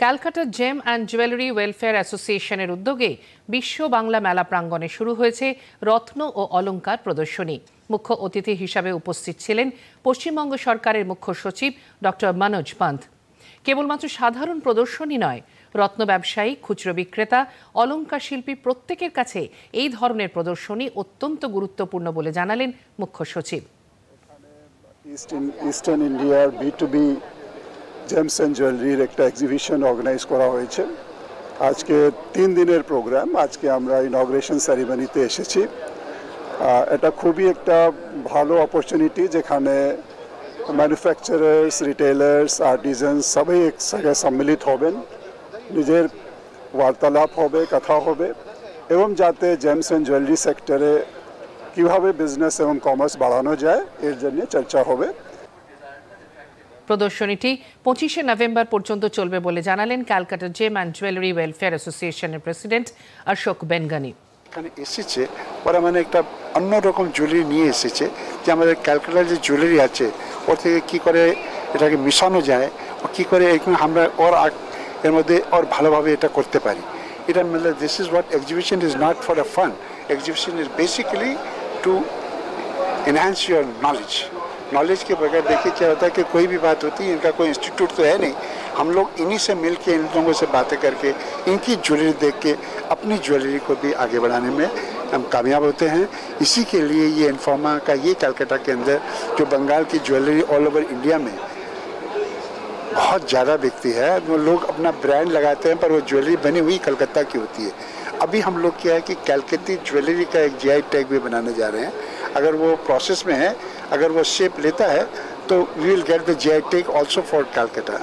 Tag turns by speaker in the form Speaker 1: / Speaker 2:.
Speaker 1: Calcutta gem and jewellery welfare অ্যাসোসিয়েশনের উদ্যোগে বিশ্ব বাংলা মেলা প্রাঙ্গণে শুরু হয়েছে রত্ন ও অলংকার প্রদর্শনী। মুখ্য অতিথি হিসাবে উপস্থিত ছিলেন পশ্চিমবঙ্গ সরকারের মুখ্য সচিব ডক্টর মনোজ পান্থ। কেবলমাত্র সাধারণ প্রদর্শনী নয়, রত্ন ব্যবসায়ী, খুচরো বিক্রেতা, অলংকার শিল্পী প্রত্যেকের কাছে এই ধরনের প্রদর্শনী অত্যন্ত গুরুত্বপূর্ণ বলে জানালেন মুখ্য সচিব।
Speaker 2: ইস্টার্ন ইন্ডিয়ার B2B জেমস অ্যান্ড জুয়েলারির একটা এক্সিবিশন অর্গানাইজ করা হয়েছে। আজকে 3 দিনের প্রোগ্রাম। আজকে আমরা ইনগ্রেশন সেরিমনিতে এসেছি। এটা খুবই একটা ভালো অপরচুনিটি, যেখানে ম্যানুফ্যাকচারার্স, রিটেলার্স, আর্টিজানস সবাই এক জায়গায় সম্মিলিত হবেন, নিজের বার্তালাপ হবে, কথা হবে, এবং যাতে জেমস অ্যান্ড জুয়েলারি সেক্টরে কীভাবে বিজনেস এবং কমার্স বাড়ানো যায় এর জন্য চর্চা হবে।
Speaker 1: প্রদর্শনীটি 25শে নভেম্বর পর্যন্ত চলবে বলে জানালেন Calcutta gem and jewellery welfare অ্যাসোসিয়েশনের প্রেসিডেন্ট অশোক বেনগানি।
Speaker 3: এখানে এসেছে ওরা মানে একটা অন্যরকম জুয়েলারি নিয়ে এসেছে, যে আমাদের ক্যালকাটার যে জুয়েলারি আছে ওর থেকে কী করে এটাকে মিশানো যায়, ও কী করে আমরা এর মধ্যে ওর ভালোভাবে এটা করতে পারি। এটা মানে this is what exhibition is not for a fun, exhibition is basically to enhance your knowledge के बगैर देखिए क्या होता है कि कोई भी बात होती है, इनका कोई इंस्टीट्यूट तो है नहीं, हम लोग इन्हीं से मिल के इन लोगों से बातें करके इनकी ज्वेलरी देख के अपनी ज्वेलरी को भी आगे बढ़ाने में हम कामयाब होते हैं। इसी के लिए ये इन्फॉर्मा का ये कलकत्ता के अंदर जो बंगाल की ज्वेलरी ऑल ओवर इंडिया में बहुत ज़्यादा बिकती है, वो लोग अपना ब्रांड लगाते हैं पर वो ज्वेलरी बनी हुई कलकत्ता की होती है। अभी हम लोग क्या है कि कलकत्ती ज्वेलरी का एक GI टैग भी बनाने जा रहे हैं। अगर वो प्रोसेस में है, अगर वो शेप लेता है तो we will get the GI tag also for Calcutta.